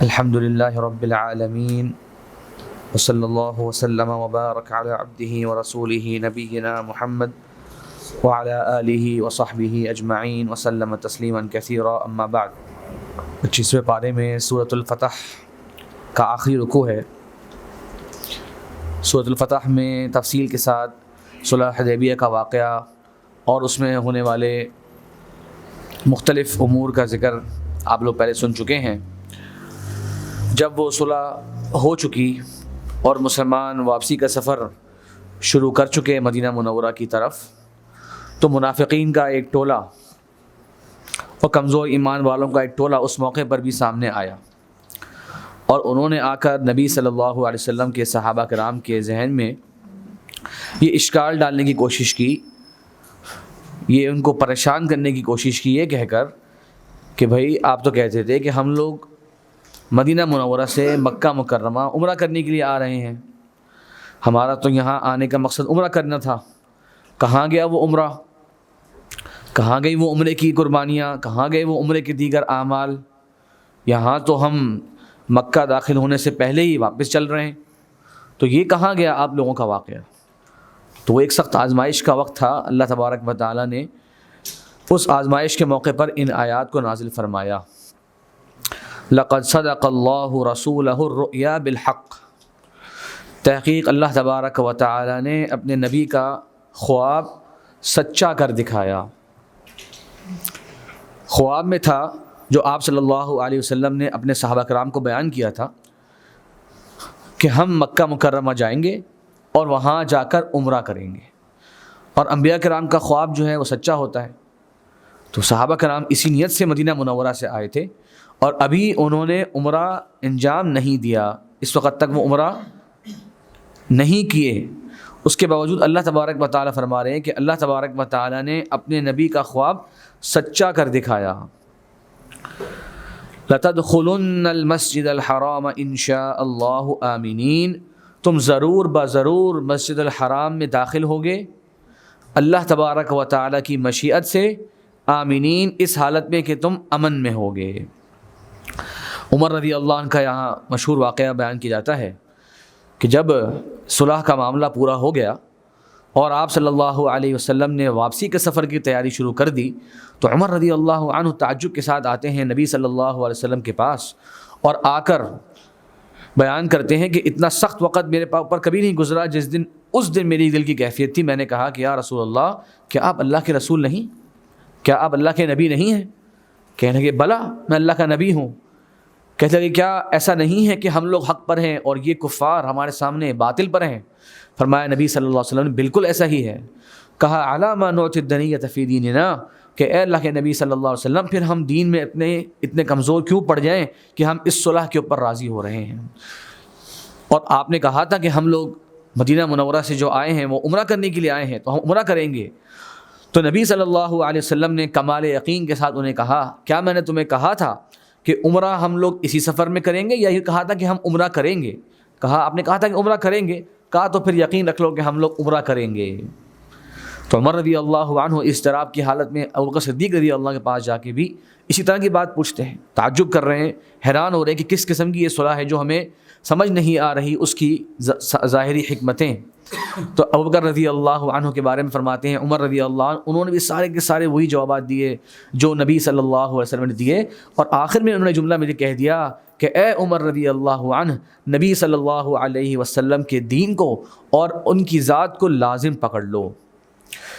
الحمد للہ رب العالمین وصلی اللہ وسلم وبارک علی عبدہ ورسولہ نبینا محمد وعلی آلہ وصحبہ اجمعین وسلم تسلیما کثیرا اما بعد۔ 25ویں پارے میں سورۃ الفتح کا آخری رکوع ہے۔ سورۃ الفتح میں تفصیل کے ساتھ صلح حدیبیہ کا واقعہ اور اس میں ہونے والے مختلف امور کا ذکر آپ لوگ پہلے سن چکے ہیں۔ جب وہ صلح ہو چکی اور مسلمان واپسی کا سفر شروع کر چکے مدینہ منورہ کی طرف، تو منافقین کا ایک ٹولہ اور کمزور ایمان والوں کا ایک ٹولہ اس موقع پر بھی سامنے آیا، اور انہوں نے آ کر نبی صلی اللہ علیہ وسلم کے صحابہ کرام کے ذہن میں یہ اشکال ڈالنے کی کوشش کی، یہ ان کو پریشان کرنے کی کوشش کی، یہ کہہ کر کہ بھائی آپ تو کہتے تھے کہ ہم لوگ مدینہ منورہ سے مکہ مکرمہ عمرہ کرنے کے لیے آ رہے ہیں، ہمارا تو یہاں آنے کا مقصد عمرہ کرنا تھا، کہاں گیا وہ عمرہ؟ کہاں گئی وہ عمرے کی قربانیاں؟ کہاں گئے وہ عمرے کے دیگر اعمال؟ یہاں تو ہم مکہ داخل ہونے سے پہلے ہی واپس چل رہے ہیں، تو یہ کہاں گیا آپ لوگوں کا واقعہ؟ تو وہ ایک سخت آزمائش کا وقت تھا۔ اللہ تبارک و تعالیٰ نے اس آزمائش کے موقع پر ان آیات کو نازل فرمایا۔ لقد صدق اللہ رسولہ الرؤیا بالحق، تحقیق اللہ تبارک و تعالیٰ نے اپنے نبی کا خواب سچا کر دکھایا۔ خواب میں تھا جو آپ صلی اللہ علیہ وسلم نے اپنے صحابہ کرام کو بیان کیا تھا کہ ہم مکہ مکرمہ جائیں گے اور وہاں جا کر عمرہ کریں گے، اور انبیاء کرام کا خواب جو ہے وہ سچا ہوتا ہے۔ تو صحابہ کرام اسی نیت سے مدینہ منورہ سے آئے تھے، اور ابھی انہوں نے عمرہ انجام نہیں دیا، اس وقت تک وہ عمرہ نہیں کیے۔ اس کے باوجود اللہ تبارک و تعالیٰ فرما رہے ہیں کہ اللہ تبارک و تعالیٰ نے اپنے نبی کا خواب سچا کر دکھایا۔ لَتَدْخُلُنَّ الْمَسْجِدَ الْحَرَامَ إِنْ شَاءَ اللَّهُ آمِنِينَ، تم ضرور بضرور مسجد الحرام میں داخل ہوگے اللہ تبارک و تعالیٰ کی مشیت سے، آمینین اس حالت میں کہ تم امن میں ہوگے۔ عمر رضی اللہ عنہ کا یہاں مشہور واقعہ بیان کیا جاتا ہے کہ جب صلح کا معاملہ پورا ہو گیا اور آپ صلی اللہ علیہ وسلم نے واپسی کے سفر کی تیاری شروع کر دی، تو عمر رضی اللہ عنہ تعجب کے ساتھ آتے ہیں نبی صلی اللہ علیہ وسلم کے پاس، اور آ کر بیان کرتے ہیں کہ اتنا سخت وقت میرے اوپر کبھی نہیں گزرا اس دن میری دل کی کیفیت تھی۔ میں نے کہا کہ یا رسول اللہ، کیا آپ اللہ کے رسول نہیں؟ کیا آپ اللہ کے نبی نہیں ہیں؟ کہنے لگے بلا، میں اللہ کا نبی ہوں۔ کہتے لگے کیا ایسا نہیں ہے کہ ہم لوگ حق پر ہیں اور یہ کفار ہمارے سامنے باطل پر ہیں؟ فرمایا نبی صلی اللہ علیہ وسلم نے بالکل ایسا ہی ہے۔ کہا علی ما نعطی الدنیۃ فی دیننا، کہ اے اللہ کے نبی صلی اللہ علیہ وسلم پھر ہم دین میں اتنے کمزور کیوں پڑ جائیں کہ ہم اس صلح کے اوپر راضی ہو رہے ہیں؟ اور آپ نے کہا تھا کہ ہم لوگ مدینہ منورہ سے جو آئے ہیں وہ عمرہ کرنے کے لیے آئے ہیں، تو ہم عمرہ کریں گے۔ تو نبی صلی اللہ علیہ وسلم نے کمال یقین کے ساتھ انہیں کہا کیا میں نے تمہیں کہا تھا کہ عمرہ ہم لوگ اسی سفر میں کریں گے، یا یہ کہا تھا کہ ہم عمرہ کریں گے؟ کہا آپ نے کہا تھا کہ عمرہ کریں گے۔ کہا تو پھر یقین رکھ لو کہ ہم لوگ عمرہ کریں گے۔ تو عمر رضی اللہ عنہ اضطراب کی حالت میں ابوبکر صدیق رضی اللہ کے پاس جا کے بھی اسی طرح کی بات پوچھتے ہیں، تعجب کر رہے ہیں، حیران ہو رہے ہیں کہ کس قسم کی یہ صلح ہے جو ہمیں سمجھ نہیں آ رہی اس کی ظاہری حکمتیں۔ تو ابوبکر رضی اللہ عنہ کے بارے میں فرماتے ہیں عمر رضی اللہ عنہ انہوں نے بھی سارے کے سارے وہی جوابات دیے جو نبی صلی اللہ علیہ وسلم نے دیے، اور آخر میں انہوں نے جملہ مجھے کہہ دیا کہ اے عمر رضی اللہ عنہ، نبی صلی اللہ علیہ وسلم کے دین کو اور ان کی ذات کو لازم پکڑ لو،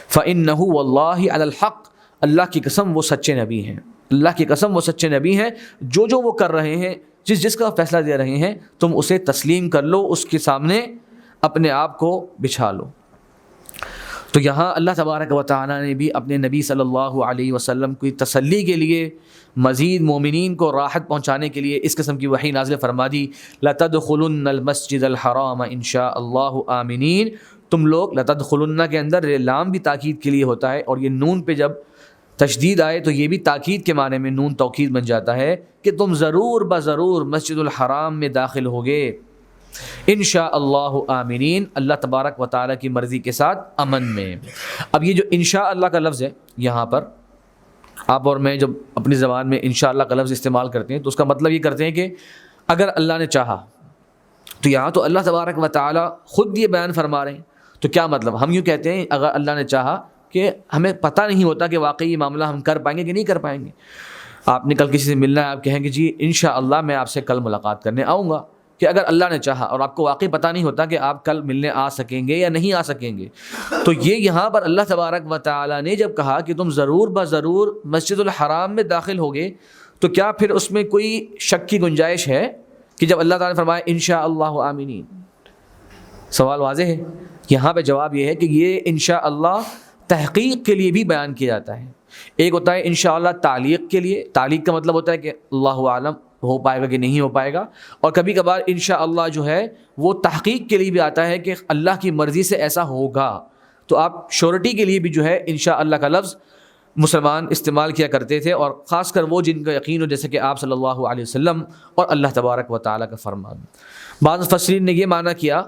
فَإِنَّهُ وَاللَّهِ عَلَى الْحَقِّ، اللہ کی قسم وہ سچے نبی ہیں، اللہ کی قسم وہ سچے نبی ہیں، جو وہ کر رہے ہیں، جس کا فیصلہ دے رہے ہیں تم اسے تسلیم کر لو، اس کے سامنے اپنے آپ کو بچھا لو۔ تو یہاں اللہ تبارک و تعالیٰ نے بھی اپنے نبی صلی اللہ علیہ وسلم کی تسلی کے لیے، مزید مومنین کو راحت پہنچانے کے لیے اس قسم کی وحی نازل فرما دی۔ لَتَدْخُلُنَّ الْمَسْجِدَ الْحَرَامَ إِنْ شَاءَ اللَّهُ آمِنِينَ، تم لوگ لَتَدْخُلُنَّ کے اندر لام بھی تاکید کے لیے ہوتا ہے، اور یہ نون پہ جب تشدید آئے تو یہ بھی تاکید کے معنی میں نون توکید بن جاتا ہے کہ تم ضرور بضرور مسجد الحرام میں داخل ہوگے انشاء اللہ آمینین، اللہ تبارک و تعالیٰ کی مرضی کے ساتھ امن میں۔ اب یہ جو انشاء اللہ کا لفظ ہے، یہاں پر آپ اور میں جب اپنی زبان میں انشاءاللہ کا لفظ استعمال کرتے ہیں تو اس کا مطلب یہ کرتے ہیں کہ اگر اللہ نے چاہا. تو یہاں تو اللہ تبارک و تعالیٰ خود یہ بیان فرما رہے ہیں. تو کیا مطلب؟ ہم یوں کہتے ہیں اگر اللہ نے چاہا کہ ہمیں پتہ نہیں ہوتا کہ واقعی یہ معاملہ ہم کر پائیں گے کہ نہیں کر پائیں گے. آپ نے کل کسی سے ملنا ہے, آپ کہیں گے جی انشاءاللہ میں آپ سے کل ملاقات کرنے آؤں گا, کہ اگر اللہ نے چاہا, اور آپ کو واقعی پتہ نہیں ہوتا کہ آپ کل ملنے آ سکیں گے یا نہیں آ سکیں گے. تو یہ یہاں پر اللہ تبارک و تعالیٰ نے جب کہا کہ تم ضرور بضرور مسجد الحرام میں داخل ہوگے, تو کیا پھر اس میں کوئی شک کی گنجائش ہے کہ جب اللہ تعالیٰ نے فرمایا انشاءاللہ آمینین؟ سوال واضح ہے. یہاں پہ جواب یہ ہے کہ یہ انشاءاللہ تحقیق کے لیے بھی بیان کیا جاتا ہے. ایک ہوتا ہے انشاءاللہ تعلیق کے لیے, تعلیق کا مطلب ہوتا ہے کہ اللہ عالم ہو پائے گا کہ نہیں ہو پائے گا, اور کبھی کبھار انشاءاللہ جو ہے وہ تحقیق کے لیے بھی آتا ہے کہ اللہ کی مرضی سے ایسا ہوگا. تو آپ شورٹی کے لیے بھی جو ہے انشاءاللہ کا لفظ مسلمان استعمال کیا کرتے تھے, اور خاص کر وہ جن کا یقین ہو, جیسے کہ آپ صلی اللہ علیہ وسلم اور اللہ تبارک و تعالیٰ کا فرمان. بعض مفسرین نے یہ معنی کیا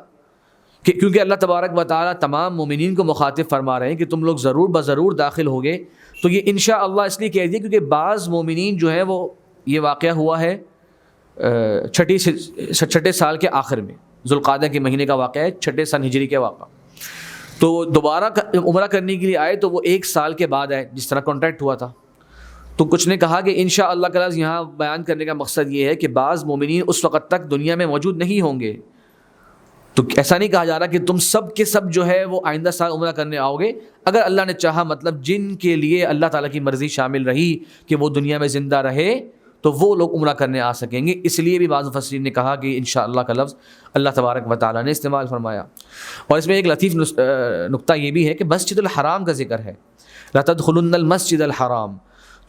کہ کیونکہ اللہ تبارک و تعالیٰ تمام مومنین کو مخاطب فرما رہے ہیں کہ تم لوگ ضرور بضرور داخل ہوگے, تو یہ انشاءاللہ اس لیے کہہ دیا کیونکہ بعض مومنین جو ہیں وہ, یہ واقعہ ہوا ہے چھٹے سال کے آخر میں, ذوالقعدہ کے مہینے کا واقعہ ہے, چھٹے سن ہجری کے واقعہ. تو دوبارہ عمرہ کرنے کے لیے آئے تو وہ 1 سال کے بعد آئے جس طرح کانٹریکٹ ہوا تھا. تو کچھ نے کہا کہ انشاءاللہ کا لفظ یہاں بیان کرنے کا مقصد یہ ہے کہ بعض مومنین اس وقت تک دنیا میں موجود نہیں ہوں گے. تو ایسا نہیں کہا جا رہا کہ تم سب کے سب جو ہے وہ آئندہ سال عمرہ کرنے آؤ گے. اگر اللہ نے چاہا, مطلب جن کے لیے اللہ تعالیٰ کی مرضی شامل رہی کہ وہ دنیا میں زندہ رہے, تو وہ لوگ عمرہ کرنے آ سکیں گے. اس لیے بھی بعض مفسرین نے کہا کہ انشاءاللہ کا لفظ اللہ تبارک و تعالیٰ نے استعمال فرمایا. اور اس میں ایک لطیف نقطہ یہ بھی ہے کہ مسجد الحرام کا ذکر ہے, لَتَدْخُلُنَّ الْمَسْجِدَ الْحَرَامَ.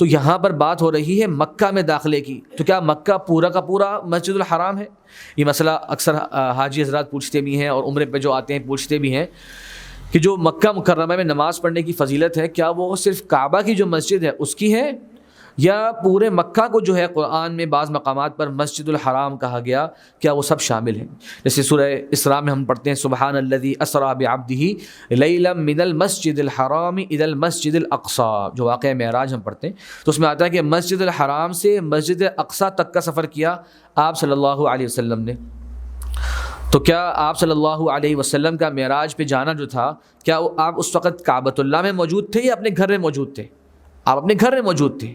تو یہاں پر بات ہو رہی ہے مکہ میں داخلے کی. تو کیا مکہ پورا کا پورا مسجد الحرام ہے؟ یہ مسئلہ اکثر حاجی حضرات پوچھتے بھی ہیں, اور عمرے پہ جو آتے ہیں پوچھتے بھی ہیں کہ جو مکہ مکرمہ میں نماز پڑھنے کی فضیلت ہے, کیا وہ صرف کعبہ کی جو مسجد ہے اس کی ہے, یا پورے مکہ کو جو ہے قرآن میں بعض مقامات پر مسجد الحرام کہا گیا, کیا وہ سب شامل ہیں؟ جیسے سورہ اسراء میں ہم پڑھتے ہیں سبحان الذی اسریٰ بعبدہ لیلا من المسجد الحرام الی المسجد الاقصی, جو واقعہ معراج ہم پڑھتے ہیں, تو اس میں آتا ہے کہ مسجد الحرام سے مسجد اقصی تک کا سفر کیا آپ صلی اللہ علیہ وسلم نے. تو کیا آپ صلی اللہ علیہ وسلم کا معراج پہ جانا جو تھا, کیا آپ اس وقت کعبۃ اللہ میں موجود تھے یا اپنے گھر میں موجود تھے؟ آپ اپنے گھر میں موجود تھے.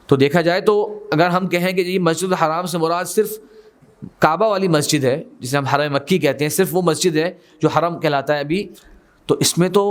تو دیکھا جائے تو اگر ہم کہیں کہ یہ مسجد الحرام سے مراد صرف کعبہ والی مسجد ہے, جسے ہم حرم مکی کہتے ہیں, صرف وہ مسجد ہے جو حرم کہلاتا ہے ابھی, تو اس میں تو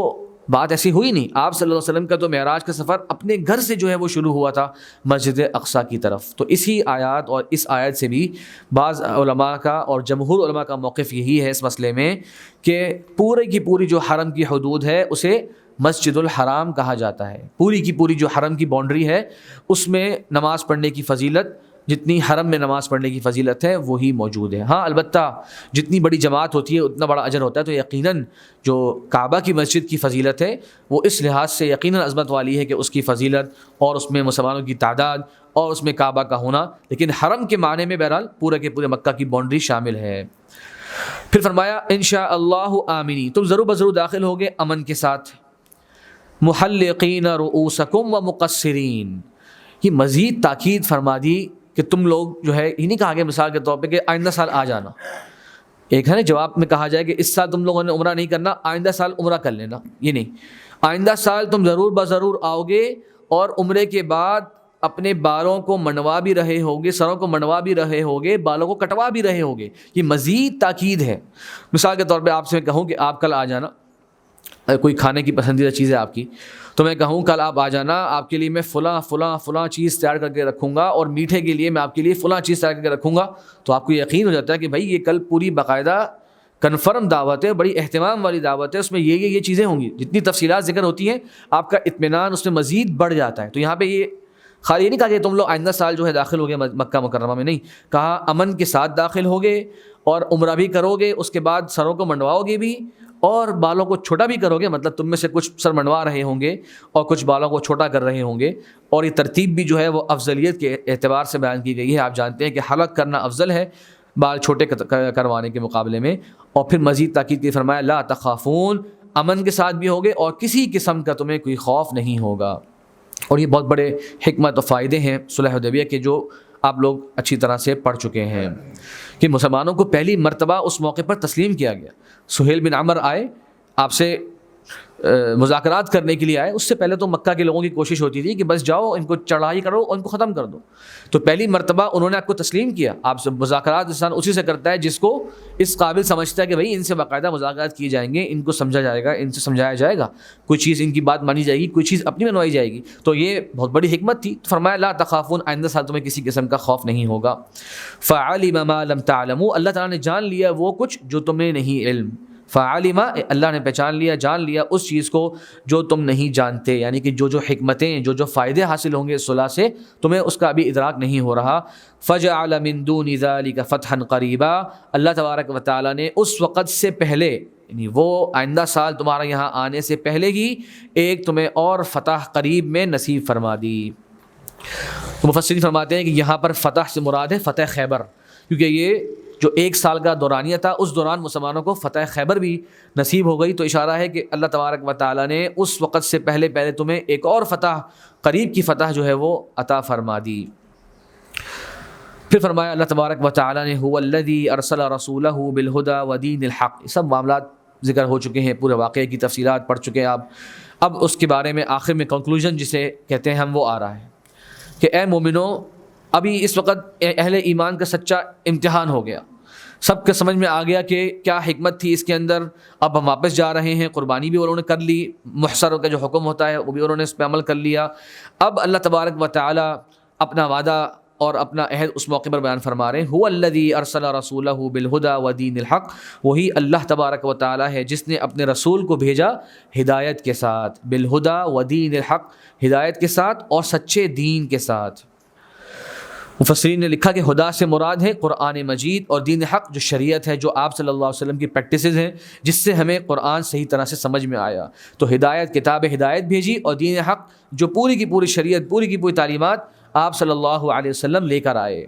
بات ایسی ہوئی نہیں. آپ صلی اللہ علیہ وسلم کا تو معراج کا سفر اپنے گھر سے جو ہے وہ شروع ہوا تھا مسجد اقصیٰ کی طرف. تو اسی آیات اور اس آیت سے بھی بعض علماء کا اور جمہور علماء کا موقف یہی ہے اس مسئلے میں کہ پورے کی پوری جو حرم کی حدود ہے اسے مسجد الحرام کہا جاتا ہے. پوری کی پوری جو حرم کی باؤنڈری ہے اس میں نماز پڑھنے کی فضیلت, جتنی حرم میں نماز پڑھنے کی فضیلت ہے وہی موجود ہے. ہاں البتہ جتنی بڑی جماعت ہوتی ہے اتنا بڑا اجر ہوتا ہے, تو یقیناً جو کعبہ کی مسجد کی فضیلت ہے وہ اس لحاظ سے یقیناً عظمت والی ہے کہ اس کی فضیلت اور اس میں مسلمانوں کی تعداد اور اس میں کعبہ کا ہونا, لیکن حرم کے معنی میں بہرحال پورے کے پورے مکہ کی باؤنڈری شامل ہے. پھر فرمایا انشاءاللہ آمینین, تم ضرور بضرور داخل ہوگے امن کے ساتھ, محلقین رؤوسکم و مقصرین. یہ مزید تاکید فرما دی کہ تم لوگ جو ہے, یہ نہیں کہا گیا مثال کے طور پہ کہ آئندہ سال آ جانا. ایک ہے نا جواب میں کہا جائے کہ اس سال تم لوگوں نے عمرہ نہیں کرنا, آئندہ سال عمرہ کر لینا, یہ نہیں. آئندہ سال تم ضرور بضرور آؤ گے اور عمرے کے بعد اپنے بالوں کو منڈوا بھی رہے ہوگے, سروں کو منڈوا بھی رہے ہوگے, بالوں کو کٹوا بھی رہے ہوگے. یہ مزید تاکید ہے. مثال کے طور پہ آپ سے میں کہوں کہ آپ کل آ جانا, کوئی کھانے کی پسندیدہ چیز ہے آپ کی, تو میں کہوں کل آپ آ جانا, آپ کے لیے میں فلاں چیز تیار کر کے رکھوں گا, اور میٹھے کے لیے میں آپ کے لیے فلاں چیز تیار کر کے رکھوں گا. تو آپ کو یقین ہو جاتا ہے کہ بھائی یہ کل پوری باقاعدہ کنفرم دعوت ہے, بڑی اہتمام والی دعوت ہے, اس میں یہ چیزیں ہوں گی. جتنی تفصیلات ذکر ہوتی ہیں آپ کا اطمینان اس میں مزید بڑھ جاتا ہے. تو یہاں پہ یہ خالی یہ نہیں کہا کہ تم لوگ آئندہ سال جو ہے داخل ہوگے مکہ مکرمہ میں, نہیں کہا امن کے ساتھ داخل ہوگے اور عمرہ بھی کرو گے, اس کے بعد سروں کو منڈواؤ گے بھی اور بالوں کو چھوٹا بھی کرو گے. مطلب تم میں سے کچھ سر منڈوا رہے ہوں گے اور کچھ بالوں کو چھوٹا کر رہے ہوں گے. اور یہ ترتیب بھی جو ہے وہ افضلیت کے اعتبار سے بیان کی گئی ہے. آپ جانتے ہیں کہ حلق کرنا افضل ہے بال چھوٹے کروانے کے مقابلے میں. اور پھر مزید تاکید کی فرمایا لا تخافون, امن کے ساتھ بھی ہوگے اور کسی قسم کا تمہیں کوئی خوف نہیں ہوگا. اور یہ بہت بڑے حکمت و فائدے ہیں صلح حدیبیہ کے جو آپ لوگ اچھی طرح سے پڑھ چکے ہیں کہ مسلمانوں کو پہلی مرتبہ اس موقع پر تسلیم کیا گیا۔ سہیل بن عمر آئے آپ سے مذاکرات کرنے کے لیے آئے، اس سے پہلے تو مکہ کے لوگوں کی کوشش ہوتی تھی کہ بس جاؤ ان کو چڑھائی کرو اور ان کو ختم کر دو، تو پہلی مرتبہ انہوں نے آپ کو تسلیم کیا۔ آپ سے مذاکرات انسان اسی سے کرتا ہے جس کو اس قابل سمجھتا ہے کہ بھائی ان سے باقاعدہ مذاکرات کیے جائیں گے، ان کو سمجھا جائے گا، ان سے سمجھایا جائے گا، کوئی چیز ان کی بات مانی جائے گی، کوئی چیز اپنی منوائی جائے گی، تو یہ بہت بڑی حکمت تھی۔ فرمایا لا تخافون، آئندہ سال تمہیں کسی قسم کا خوف نہیں ہوگا۔ فعلم ما لم تعلموا، اللہ تعالیٰ نے جان لیا وہ کچھ جو تمہیں نہیں علم۔ فعلم، اللہ نے پہچان لیا، جان لیا اس چیز کو جو تم نہیں جانتے، یعنی کہ جو حکمتیں، جو فائدے حاصل ہوں گے اس صلح سے، تمہیں اس کا ابھی ادراک نہیں ہو رہا۔ فجعل من دون ذلك فتحا قریبا، اللہ تبارک و تعالیٰ نے اس وقت سے پہلے، یعنی وہ آئندہ سال تمہارا یہاں آنے سے پہلے ہی ایک تمہیں اور فتح قریب میں نصیب فرما دی۔ تو مفسرین فرماتے ہیں کہ یہاں پر فتح سے مراد ہے فتح خیبر، کیونکہ یہ جو ایک سال کا دورانیہ تھا اس دوران مسلمانوں کو فتح خیبر بھی نصیب ہو گئی، تو اشارہ ہے کہ اللہ تبارک و تعالیٰ نے اس وقت سے پہلے تمہیں ایک اور فتح، قریب کی فتح جو ہے وہ عطا فرما دی۔ پھر فرمایا اللہ تبارک و تعالیٰ نے هو الذی ارسل رسولہ بالہدی ودین الحق، یہ سب معاملات ذکر ہو چکے ہیں، پورے واقعے کی تفصیلات پڑھ چکے ہیں آپ۔ اب اس کے بارے میں آخر میں کنکلوژن جسے کہتے ہیں ہم، وہ آ رہا ہے کہ اے مومنو، ابھی اس وقت اہل ایمان کا سچا امتحان ہو گیا، سب کے سمجھ میں آ گیا کہ کیا حکمت تھی اس کے اندر۔ اب ہم واپس جا رہے ہیں، قربانی بھی انہوں نے کر لی، محصر کا جو حکم ہوتا ہے وہ بھی انہوں نے اس پہ عمل کر لیا۔ اب اللہ تبارک و تعالی اپنا وعدہ اور اپنا عہد اس موقع پر بیان فرما رہے ہیں، هو الذی ارسل رسولہ بالہدی ودین الحق، وہی اللہ تبارک و تعالی ہے جس نے اپنے رسول کو بھیجا ہدایت کے ساتھ، بالہدی ودین الحق، ہدایت کے ساتھ اور سچے دین کے ساتھ۔ مفسرین نے لکھا کہ ہدا سے مراد ہے قرآن مجید، اور دین حق جو شریعت ہے، جو آپ صلی اللہ علیہ وسلم کی پریکٹسز ہیں جس سے ہمیں قرآن صحیح طرح سے سمجھ میں آیا۔ تو ہدایت، کتاب ہدایت بھیجی، اور دین حق جو پوری کی پوری شریعت، پوری کی پوری تعلیمات آپ صلی اللہ علیہ وسلم لے کر آئے۔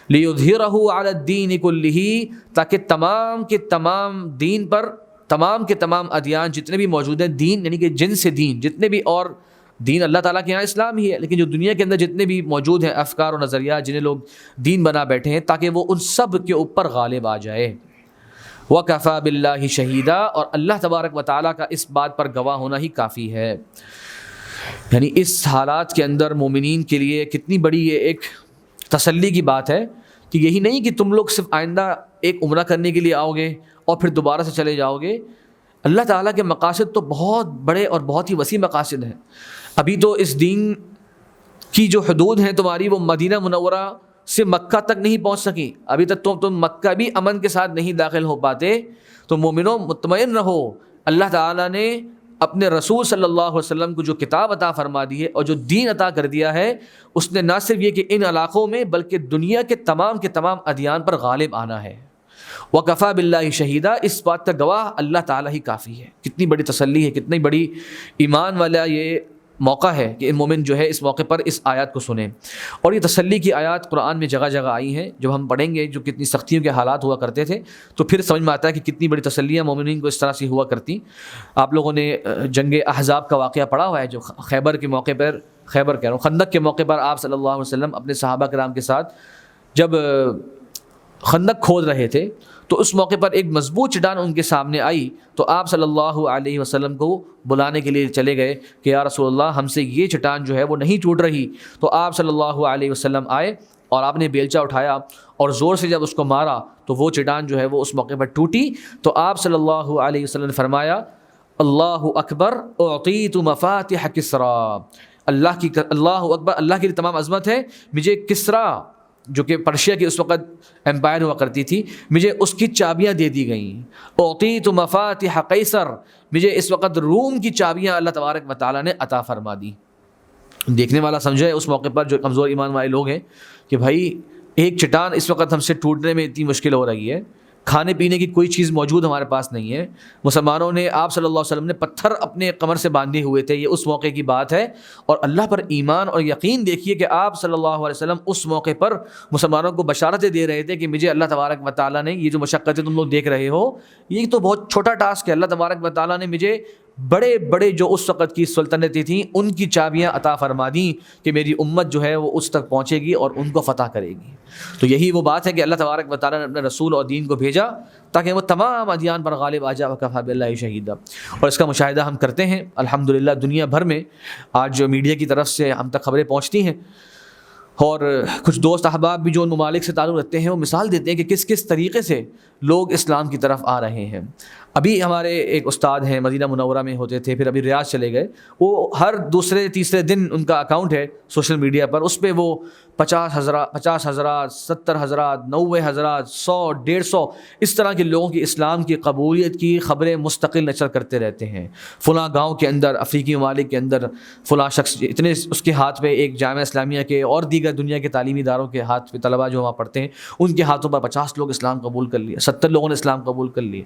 لیظہرہ علی الدین کلہ، تاکہ تمام کے تمام دین پر، تمام کے تمام ادیان جتنے بھی موجود ہیں، دین یعنی کہ جن سے دین، جتنے بھی اور دین اللہ تعالیٰ کے یہاں اسلام ہی ہے، لیکن جو دنیا کے اندر جتنے بھی موجود ہیں افکار و نظریات جنہیں لوگ دین بنا بیٹھے ہیں، تاکہ وہ ان سب کے اوپر غالب آ جائے۔ وَكَفَى بِاللَّهِ شَهِيدًا، اور اللہ تبارک و تعالیٰ کا اس بات پر گواہ ہونا ہی کافی ہے۔ یعنی اس حالات کے اندر مومنین کے لیے کتنی بڑی یہ ایک تسلی کی بات ہے کہ یہی نہیں کہ تم لوگ صرف آئندہ ایک عمرہ کرنے کے لیے آؤ گے اور پھر دوبارہ سے چلے جاؤ گے۔ اللہ تعالیٰ کے مقاصد تو بہت بڑے اور بہت ہی وسیع مقاصد ہیں۔ ابھی تو اس دین کی جو حدود ہیں تمہاری، وہ مدینہ منورہ سے مکہ تک نہیں پہنچ سکی، ابھی تک تو تم مکہ بھی امن کے ساتھ نہیں داخل ہو پاتے۔ تو مومنوں مطمئن رہو، اللہ تعالیٰ نے اپنے رسول صلی اللہ علیہ وسلم کو جو کتاب عطا فرما دی ہے اور جو دین عطا کر دیا ہے، اس نے نہ صرف یہ کہ ان علاقوں میں بلکہ دنیا کے تمام ادیان پر غالب آنا ہے۔ وَكَفَى بِاللَّهِ شَهِيدًا، اس بات کا گواہ اللہ تعالیٰ ہی کافی ہے۔ کتنی بڑی تسلی ہے، کتنی بڑی ایمان والا یہ موقع ہے کہ مومن جو ہے اس موقع پر اس آیات کو سنیں۔ اور یہ تسلی کی آیات قرآن میں جگہ جگہ آئی ہیں، جب ہم پڑھیں گے جو کتنی سختیوں کے حالات ہوا کرتے تھے تو پھر سمجھ میں آتا ہے کہ کتنی بڑی تسلیاں مومنین کو اس طرح سے ہوا کرتی۔ آپ لوگوں نے جنگ احزاب کا واقعہ پڑھا ہوا ہے، جو خیبر کے موقع پر، خیبر کہہ رہا ہوں، خندق کے موقع پر آپ صلی اللہ علیہ وسلم اپنے صحابہ کرام کے ساتھ جب خندق کھود رہے تھے تو اس موقع پر ایک مضبوط چٹان ان کے سامنے آئی، تو آپ صلی اللہ علیہ وسلم کو بلانے کے لیے چلے گئے کہ یا رسول اللہ، ہم سے یہ چٹان جو ہے وہ نہیں ٹوٹ رہی۔ تو آپ صلی اللہ علیہ وسلم آئے اور آپ نے بیلچہ اٹھایا اور زور سے جب اس کو مارا تو وہ چٹان جو ہے وہ اس موقع پر ٹوٹی۔ تو آپ صلی اللہ علیہ وسلم نے فرمایا، اللہ اکبر اعطیت مفاتح کسریٰ، اللہ اکبر، اللہ کی تمام عظمت ہے، مجھے کسریٰ جو کہ پرشیا کی اس وقت امپائر ہوا کرتی تھی، مجھے اس کی چابیاں دے دی گئیں۔ اعطیت مفاتح قیصر، مجھے اس وقت روم کی چابیاں اللہ تبارک و تعالیٰ نے عطا فرما دی۔ دیکھنے والا سمجھے اس موقع پر جو کمزور ایمان والے لوگ ہیں کہ بھائی ایک چٹان اس وقت ہم سے ٹوٹنے میں اتنی مشکل ہو رہی ہے، کھانے پینے کی کوئی چیز موجود ہمارے پاس نہیں ہے۔ مسلمانوں نے، آپ صلی اللہ علیہ وسلم نے پتھر اپنے کمر سے باندھے ہوئے تھے، یہ اس موقع کی بات ہے۔ اور اللہ پر ایمان اور یقین دیکھیے کہ آپ صلی اللہ علیہ وسلم اس موقع پر مسلمانوں کو بشارتیں دے رہے تھے کہ مجھے اللہ تبارک و تعالیٰ نے، یہ جو مشقتیں تم لوگ دیکھ رہے ہو، یہ تو بہت چھوٹا ٹاسک ہے، اللہ تبارک و تعالیٰ نے مجھے بڑے بڑے جو اس وقت کی سلطنتیں تھیں ان کی چابیاں عطا فرما دیں کہ میری امت جو ہے وہ اس تک پہنچے گی اور ان کو فتح کرے گی۔ تو یہی وہ بات ہے کہ اللہ تبارک و تعالیٰ نے اپنے رسول اور دین کو بھیجا تاکہ وہ تمام ادیان پر غالب آ جائے، وکفیٰ باللہ شہیدا۔ اور اس کا مشاہدہ ہم کرتے ہیں الحمدللہ، دنیا بھر میں آج جو میڈیا کی طرف سے ہم تک خبریں پہنچتی ہیں، اور کچھ دوست احباب بھی جو ان ممالک سے تعلق رکھتے ہیں وہ مثال دیتے ہیں کہ کس کس طریقے سے لوگ اسلام کی طرف آ رہے ہیں۔ ابھی ہمارے ایک استاد ہیں، مدینہ منورہ میں ہوتے تھے، پھر ابھی ریاض چلے گئے، وہ ہر دوسرے تیسرے دن ان کا اکاؤنٹ ہے سوشل میڈیا پر، اس پہ وہ 50 حضرات 70 حضرات 90 حضرات 100 150 اس طرح کے لوگوں کی اسلام کی قبولیت کی خبریں مستقل نشر کرتے رہتے ہیں۔ فلاں گاؤں کے اندر، افریقی ممالک کے اندر فلاں شخص اتنے، اس کے ہاتھ پہ ایک جامعہ اسلامیہ کے اور دیگر دنیا کے تعلیمی اداروں کے ہاتھ پہ طلباء جو وہاں پڑھتے ہیں ان کے ہاتھوں پر 50 لوگ اسلام قبول کر لیے، 70 لوگوں نے اسلام قبول کر لیے۔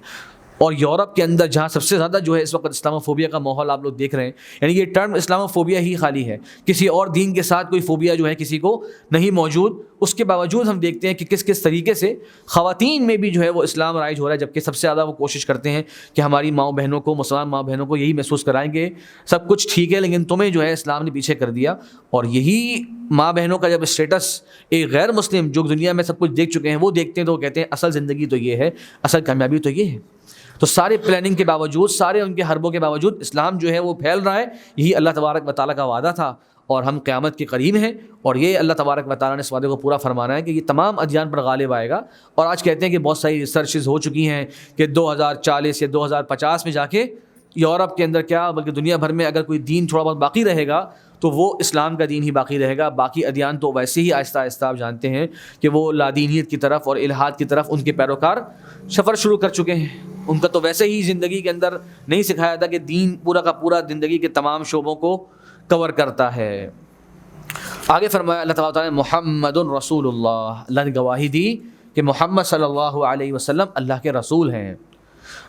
اور یورپ کے اندر جہاں سب سے زیادہ جو ہے اس وقت اسلام فوبیا کا ماحول آپ لوگ دیکھ رہے ہیں، یعنی یہ ٹرم اسلام فوبیا ہی خالی ہے، کسی اور دین کے ساتھ کوئی فوبیا جو ہے کسی کو نہیں موجود، اس کے باوجود ہم دیکھتے ہیں کہ کس کس طریقے سے خواتین میں بھی جو ہے وہ اسلام رائج ہو رہا ہے، جبکہ سب سے زیادہ وہ کوشش کرتے ہیں کہ ہماری ماؤں بہنوں کو، مسلمان ماؤں بہنوں کو یہی محسوس کرائیں گے سب کچھ ٹھیک ہے لیکن تمہیں جو ہے اسلام نے پیچھے کر دیا۔ اور یہی ماں بہنوں کا جب اسٹیٹس ایک غیر مسلم جو دنیا میں سب کچھ دیکھ چکے ہیں وہ دیکھتے ہیں تو وہ کہتے ہیں اصل زندگی تو یہ ہے، اصل کامیابی تو یہ ہے۔ تو سارے پلاننگ کے باوجود، سارے ان کے حربوں کے باوجود اسلام جو ہے وہ پھیل رہا ہے۔ یہی اللہ تبارک و تعالیٰ کا وعدہ تھا اور ہم قیامت کے قریب ہیں، اور یہ اللہ تبارک و تعالیٰ نے اس وعدے کو پورا فرمانا ہے کہ یہ تمام ادیان پر غالب آئے گا۔ اور آج کہتے ہیں کہ بہت ساری ریسرچز ہو چکی ہیں کہ 2040 یا 2050 میں جا کے یورپ کے اندر کیا بلکہ دنیا بھر میں اگر کوئی دین تھوڑا بہت باقی رہے گا تو وہ اسلام کا دین ہی باقی رہے گا، باقی ادیان تو ویسے ہی آہستہ آہستہ آپ جانتے ہیں کہ وہ لادینیت کی طرف اور الحاد کی طرف ان کے پیروکار سفر شروع کر چکے ہیں۔ ان کا تو ویسے ہی زندگی کے اندر نہیں سکھایا تھا کہ دین پورا کا پورا زندگی کے تمام شعبوں کو کور کرتا ہے۔ آگے فرمایا اللہ تعالیٰ نے محمد رسول اللہ، اللہ نے گواہی دی کہ محمد صلی اللہ علیہ وسلم اللہ کے رسول ہیں۔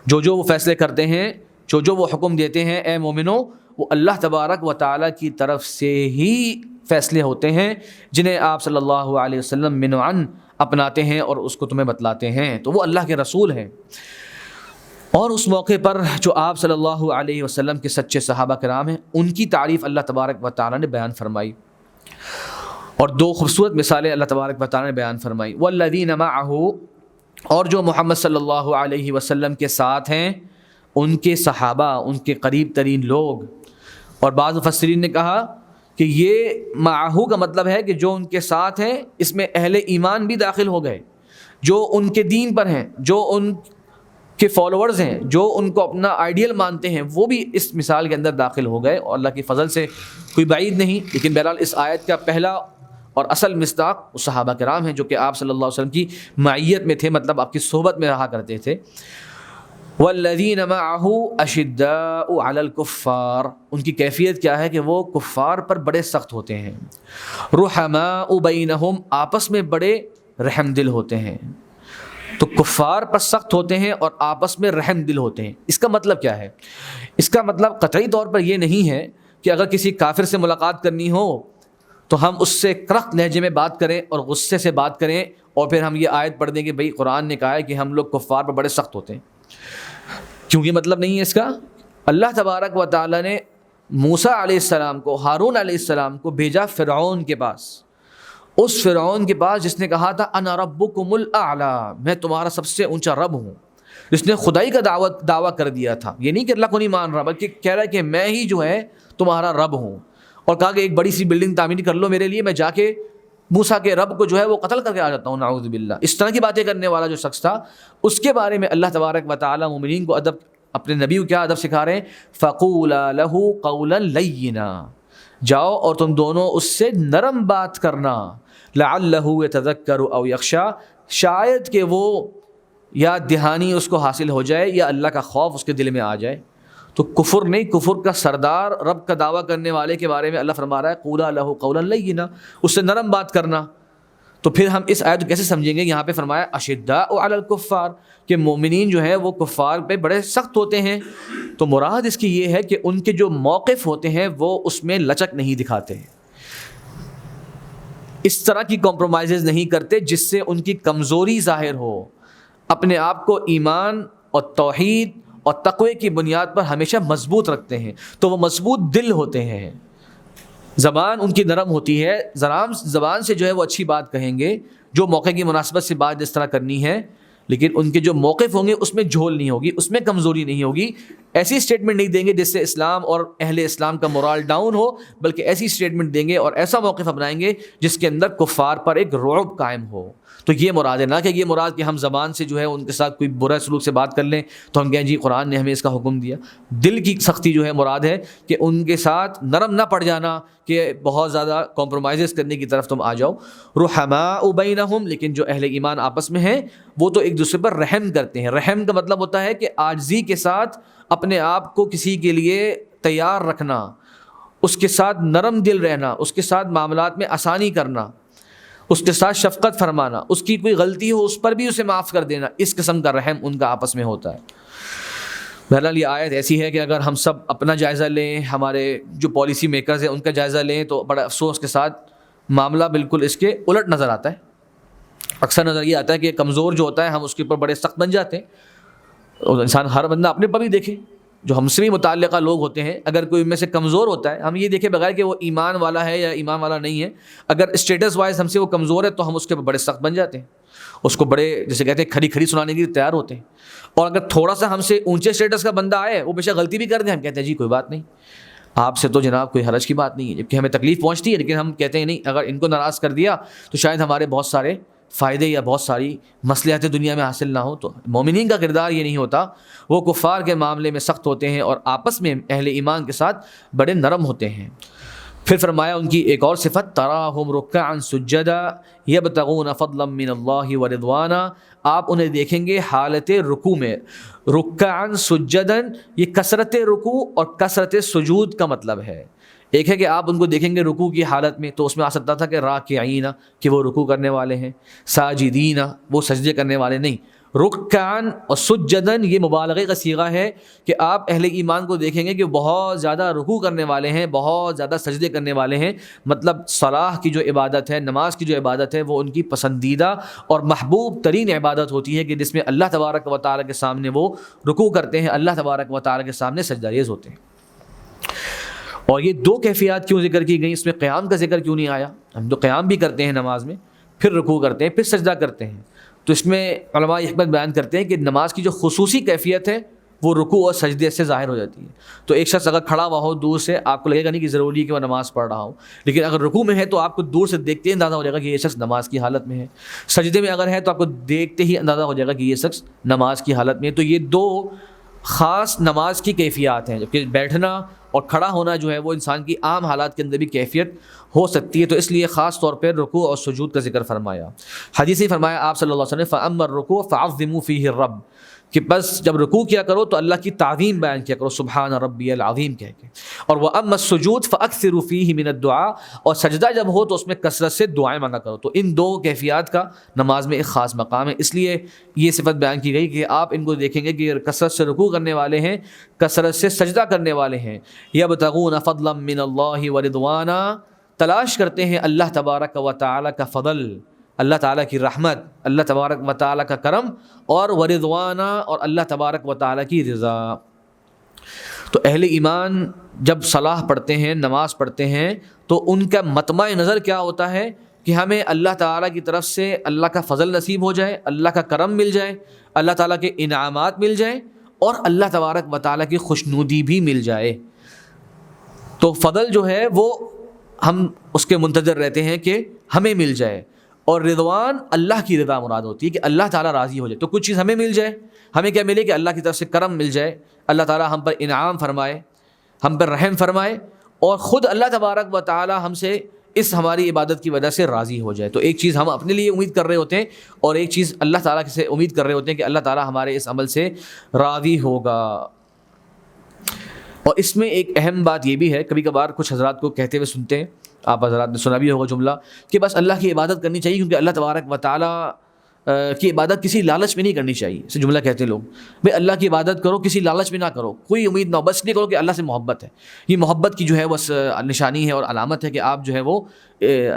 جو وہ فیصلے کرتے ہیں، جو وہ حکم دیتے ہیں اے مومنو، وہ اللہ تبارک و تعالیٰ کی طرف سے ہی فیصلے ہوتے ہیں جنہیں آپ صلی اللہ علیہ وسلم منعن اپناتے ہیں اور اس کو تمہیں بتلاتے ہیں، تو وہ اللہ کے رسول ہیں۔ اور اس موقع پر جو آپ صلی اللہ علیہ وسلم کے سچے صحابہ کرام ہیں ان کی تعریف اللہ تبارک و تعالیٰ نے بیان فرمائی، اور دو خوبصورت مثالیں اللہ تبارک و تعالیٰ نے بیان فرمائی۔ والذین معہ، اور جو محمد صلی اللہ علیہ وسلم کے ساتھ ہیں ان کے صحابہ، ان کے قریب ترین لوگ۔ اور بعض مفسرین نے کہا کہ یہ معہو کا مطلب ہے کہ جو ان کے ساتھ ہیں اس میں اہل ایمان بھی داخل ہو گئے، جو ان کے دین پر ہیں، جو ان کے فالوورز ہیں، جو ان کو اپنا آئیڈیل مانتے ہیں، وہ بھی اس مثال کے اندر داخل ہو گئے، اور اللہ کی فضل سے کوئی بعید نہیں۔ لیکن بہرحال اس آیت کا پہلا اور اصل مصداق وہ صحابہ کرام ہیں جو کہ آپ صلی اللہ علیہ وسلم کی معیت میں تھے، مطلب آپ کی صحبت میں رہا کرتے تھے۔ والذین معہ اشداء علی الکفار، ان کی کیفیت کیا ہے کہ وہ کفار پر بڑے سخت ہوتے ہیں۔ رحماء بینہم، آپس میں بڑے رحم دل ہوتے ہیں۔ تو کفار پر سخت ہوتے ہیں اور آپس میں رحم دل ہوتے ہیں۔ اس کا مطلب کیا ہے؟ اس کا مطلب قطعی طور پر یہ نہیں ہے کہ اگر کسی کافر سے ملاقات کرنی ہو تو ہم اس سے کرخت لہجے میں بات کریں اور غصے سے بات کریں اور پھر ہم یہ آیت پڑھ دیں کہ بھئی قرآن نے کہا ہے کہ ہم لوگ کفار پر بڑے سخت ہوتے ہیں، کیونکہ مطلب نہیں ہے اس کا۔ اللہ تبارک و تعالیٰ نے موسیٰ علیہ السلام کو، ہارون علیہ السلام کو بھیجا فرعون کے پاس، اس فرعون کے پاس جس نے کہا تھا انا ربکم الاعلی، میں تمہارا سب سے اونچا رب ہوں، جس نے خدائی کا دعویٰ کر دیا تھا۔ یہ نہیں کہ اللہ کو نہیں مان رہا بلکہ کہہ رہا ہے کہ میں ہی جو ہے تمہارا رب ہوں، اور کہا کہ ایک بڑی سی بلڈنگ تعمیر کر لو میرے لیے، میں جا کے موسیٰ کے رب کو جو ہے وہ قتل کر کے آ جاتا ہوں، نعوذ باللہ۔ اس طرح کی باتیں کرنے والا جو شخص تھا، اس کے بارے میں اللہ تبارک و تعالیٰ مومنین کو ادب، اپنے نبی کو کیا ادب سکھا رہے ہیں؟ فَقُولَا لَهُ قَوْلًا لَيِّنًا، جاؤ اور تم دونوں اس سے نرم بات کرنا، لَعَلَّهُ يَتَذَكَّرُ أَوْ يَخْشَىٰ، شاید کہ وہ یا دہانی اس کو حاصل ہو جائے یا اللہ کا خوف اس کے دل میں آ جائے۔ تو کفر نہیں، کفر کا سردار رب کا دعویٰ کرنے والے کے بارے میں اللہ فرما رہا ہے قُولَا لَهُ قَوْلًا لَيِّنًا، اس سے نرم بات کرنا۔ تو پھر ہم اس آیت کو کیسے سمجھیں گے؟ یہاں پہ فرمایا اشداء علی الکفار، کہ مومنین جو ہیں وہ کفار پہ بڑے سخت ہوتے ہیں، تو مراد اس کی یہ ہے کہ ان کے جو موقف ہوتے ہیں وہ اس میں لچک نہیں دکھاتے، اس طرح کی کمپرومائزز نہیں کرتے جس سے ان کی کمزوری ظاہر ہو، اپنے آپ کو ایمان اور توحید اور تقوی کی بنیاد پر ہمیشہ مضبوط رکھتے ہیں، تو وہ مضبوط دل ہوتے ہیں، زبان ان کی نرم ہوتی ہے، زبان سے جو ہے وہ اچھی بات کہیں گے، جو موقع کی مناسبت سے بات جس طرح کرنی ہے، لیکن ان کے جو موقف ہوں گے اس میں جھول نہیں ہوگی، اس میں کمزوری نہیں ہوگی، ایسی اسٹیٹمنٹ نہیں دیں گے جس سے اسلام اور اہل اسلام کا مورال ڈاؤن ہو، بلکہ ایسی اسٹیٹمنٹ دیں گے اور ایسا موقف اپنائیں گے جس کے اندر کفار پر ایک رعب قائم ہو۔ تو یہ مراد ہے، نہ کہ یہ مراد کہ ہم زبان سے جو ہے ان کے ساتھ کوئی برا سلوک سے بات کر لیں تو ہم کہیں جی قرآن نے ہمیں اس کا حکم دیا۔ دل کی سختی جو ہے مراد ہے کہ ان کے ساتھ نرم نہ پڑ جانا کہ بہت زیادہ کمپرومائزز کرنے کی طرف تم آ جاؤ۔ رحماء بینہم، لیکن جو اہل ایمان آپس میں ہیں وہ تو ایک دوسرے پر رحم کرتے ہیں۔ رحم کا مطلب ہوتا ہے کہ عاجزی کے ساتھ اپنے آپ کو کسی کے لیے تیار رکھنا، اس کے ساتھ نرم دل رہنا، اس کے ساتھ معاملات میں آسانی کرنا، اس کے ساتھ شفقت فرمانا، اس کی کوئی غلطی ہو اس پر بھی اسے معاف کر دینا، اس قسم کا رحم ان کا آپس میں ہوتا ہے۔ بہرحال یہ آیت ایسی ہے کہ اگر ہم سب اپنا جائزہ لیں، ہمارے جو پالیسی میکرز ہیں ان کا جائزہ لیں، تو بڑا افسوس کے ساتھ معاملہ بالکل اس کے الٹ نظر آتا ہے۔ اکثر نظر یہ آتا ہے کہ کمزور جو ہوتا ہے ہم اس کے اوپر بڑے سخت بن جاتے ہیں، اور انسان ہر بندہ اپنے پر بھی دیکھے، جو ہم سے بھی متعلقہ لوگ ہوتے ہیں، اگر کوئی ان میں سے کمزور ہوتا ہے، ہم یہ دیکھے بغیر کہ وہ ایمان والا ہے یا ایمان والا نہیں ہے، اگر اسٹیٹس وائز ہم سے وہ کمزور ہے تو ہم اس کے بڑے سخت بن جاتے ہیں، اس کو بڑے جیسے کہتے ہیں کھری کھری سنانے کے لیے تیار ہوتے ہیں۔ اور اگر تھوڑا سا ہم سے اونچے اسٹیٹس کا بندہ آئے، وہ بے شک غلطی بھی کر دیں، ہم کہتے ہیں جی کوئی بات نہیں، آپ سے تو جناب کوئی حرج کی بات نہیں ہے، جبکہ ہمیں تکلیف پہنچتی ہے، لیکن ہم کہتے ہیں نہیں، اگر ان کو ناراض کر دیا تو شاید ہمارے بہت سارے فائدے یا بہت ساری مصلحتیں دنیا میں حاصل نہ ہو۔ تو مومنین کا کردار یہ نہیں ہوتا، وہ کفار کے معاملے میں سخت ہوتے ہیں اور آپس میں اہل ایمان کے ساتھ بڑے نرم ہوتے ہیں۔ پھر فرمایا ان کی ایک اور صفت، تراہم رکعا سجدا یبتغون فضلا من اللہ ورضوانا، آپ انہیں دیکھیں گے حالت رکوع میں، رکعا سجدا، یہ کثرت رکوع اور کثرت سجود کا مطلب ہے۔ ایک ہے کہ آپ ان کو دیکھیں گے رکوع کی حالت میں، تو اس میں آ سکتا تھا کہ راکعین، کہ وہ رکوع کرنے والے ہیں، ساجدین، وہ سجدے کرنے والے نہیں، رکعن اور سجدن یہ مبالغے کا صیغہ ہے کہ آپ اہل ایمان کو دیکھیں گے کہ بہت زیادہ رکوع کرنے والے ہیں، بہت زیادہ سجدے کرنے والے ہیں، مطلب صلاح کی جو عبادت ہے، نماز کی جو عبادت ہے، وہ ان کی پسندیدہ اور محبوب ترین عبادت ہوتی ہے کہ جس میں اللہ تبارک و تعالیٰ کے سامنے وہ رکوع کرتے ہیں، اللہ تبارک و تعالیٰ کے سامنے سجدہ ریز ہوتے ہیں۔ اور یہ دو کیفیات کیوں ذکر کی گئی، اس میں قیام کا ذکر کیوں نہیں آیا؟ ہم تو قیام بھی کرتے ہیں نماز میں، پھر رکوع کرتے ہیں، پھر سجدہ کرتے ہیں، تو اس میں علماء حکمت بیان کرتے ہیں کہ نماز کی جو خصوصی کیفیت ہے وہ رکوع اور سجدے سے ظاہر ہو جاتی ہے۔ تو ایک شخص اگر کھڑا ہوا ہو دور سے، آپ کو لگے گا نہیں کہ ضروری ہے کہ وہ نماز پڑھ رہا ہو، لیکن اگر رکوع میں ہے تو آپ کو دور سے دیکھتے ہی اندازہ ہو جائے گا کہ یہ شخص نماز کی حالت میں ہے، سجدے میں اگر ہے تو آپ کو دیکھتے ہی اندازہ ہو جائے گا کہ یہ شخص نماز کی حالت میں ہے۔ تو یہ دو خاص نماز کی کیفیات ہیں، جبکہ بیٹھنا اور کھڑا ہونا جو ہے وہ انسان کی عام حالات کے اندر بھی کیفیت ہو سکتی ہے، تو اس لیے خاص طور پہ رکوع اور سجود کا ذکر فرمایا۔ حدیث میں فرمایا آپ صلی اللہ علیہ وسلم فَأَمَّا الرُّكُوعُ فَعَظِّمُوا فِيهِ الرَّبَّ، کہ بس جب رکوع کیا کرو تو اللہ کی تعظیم بیان کیا کرو، سبحان ربی العظیم کہہ کے، اور وَأَمَّا السُّجُودُ فَأَكْثِرُوا فِيهِ مِنَ الدُّعَاءِ، اور سجدہ جب ہو تو اس میں کثرت سے دعائیں مانگا کرو۔ تو ان دو کیفیات کا نماز میں ایک خاص مقام ہے، اس لیے یہ صفت بیان کی گئی کہ آپ ان کو دیکھیں گے کہ کثرت سے رکوع کرنے والے ہیں، کثرت سے سجدہ کرنے والے ہیں، یبتغون فضلا من اللہ ورضوانا، تلاش کرتے ہیں اللہ تبارک و تعالیٰ کا فضل، اللہ تعالیٰ کی رحمت، اللہ تبارک و تعالیٰ کا کرم، اور ورضوانا، اور اللہ تبارک و تعالیٰ کی رضا۔ تو اہل ایمان جب صلاح پڑھتے ہیں، نماز پڑھتے ہیں، تو ان کا مطمع نظر کیا ہوتا ہے کہ ہمیں اللہ تعالیٰ کی طرف سے اللہ کا فضل نصیب ہو جائے، اللہ کا کرم مل جائے، اللہ تعالیٰ کے انعامات مل جائیں، اور اللہ تبارک و تعالیٰ کی خوشنودی بھی مل جائے۔ تو فضل جو ہے وہ ہم اس کے منتظر رہتے ہیں کہ ہمیں مل جائے، اور رضوان اللہ کی رضا مراد ہوتی ہے کہ اللہ تعالیٰ راضی ہو جائے۔ تو کچھ چیز ہمیں مل جائے، ہمیں کیا ملے کہ اللہ کی طرف سے کرم مل جائے، اللہ تعالیٰ ہم پر انعام فرمائے، ہم پر رحم فرمائے، اور خود اللہ تبارک و تعالیٰ ہم سے اس ہماری عبادت کی وجہ سے راضی ہو جائے۔ تو ایک چیز ہم اپنے لیے امید کر رہے ہوتے ہیں، اور ایک چیز اللہ تعالیٰ سے امید کر رہے ہوتے ہیں کہ اللہ تعالیٰ ہمارے اس عمل سے راضی ہوگا۔ اور اس میں ایک اہم بات یہ بھی ہے، کبھی کبھار کچھ حضرات کو کہتے ہوئے سنتے ہیں، آپ حضرات نے سنا بھی ہوگا جملہ، کہ بس اللہ کی عبادت کرنی چاہیے کیونکہ اللہ تبارک و تعالیٰ کی عبادت کسی لالچ میں نہیں کرنی چاہیے. اسے جملہ کہتے ہیں لوگ، بھائی اللہ کی عبادت کرو کسی لالچ میں نہ کرو، کوئی امید نہ ہو، بس نہیں کرو کہ اللہ سے محبت ہے. یہ محبت کی جو ہے بس نشانی ہے اور علامت ہے کہ آپ جو ہے وہ